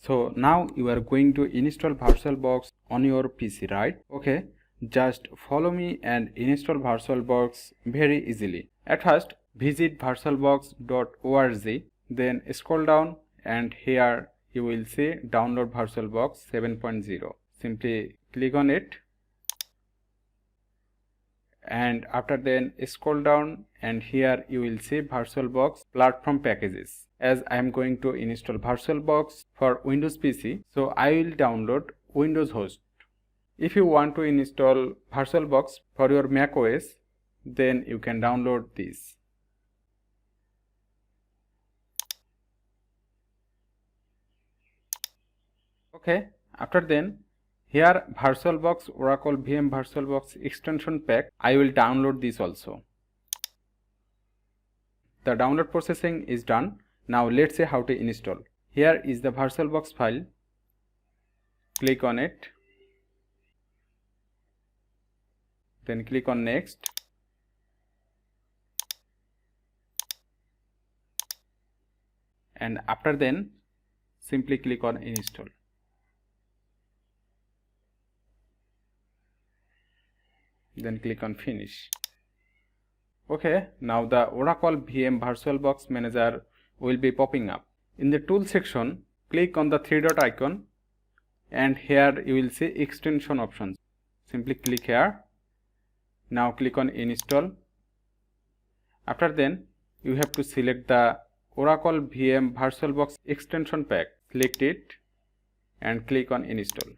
So now you are going to install VirtualBox on your PC, right? Okay, just follow me and install VirtualBox very easily. At first, visit virtualbox.org, then scroll down and here you will see download VirtualBox 7.0. Simply click on it, and after then scroll down and here you will see VirtualBox platform packages. As I am going to install VirtualBox for Windows PC, so I will download Windows host. If you want to install VirtualBox for your Mac OS, then you can download this. Okay, after then here VirtualBox Oracle VM VirtualBox extension pack, I will download this also. The download processing is done. Now let's see how to install. Here is the VirtualBox file. Click on it. Then click on next. And after then simply click on install. Then click on finish. Okay, now the Oracle VM VirtualBox Manager will be popping up. In the tool section, click on the three dot icon and here you will see extension options. Simply click here. Now click on install. After then you have to select the Oracle VM VirtualBox extension pack. Select it and click on install.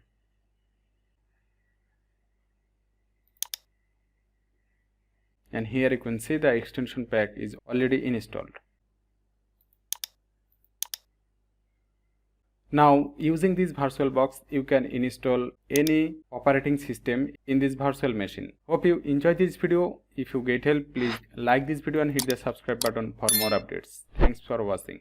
And here you can see the extension pack is already installed. Now using this VirtualBox you can install any operating system in this virtual machine. Hope you enjoyed this video. If you get help, please like this video and hit the subscribe button for more updates. Thanks for watching.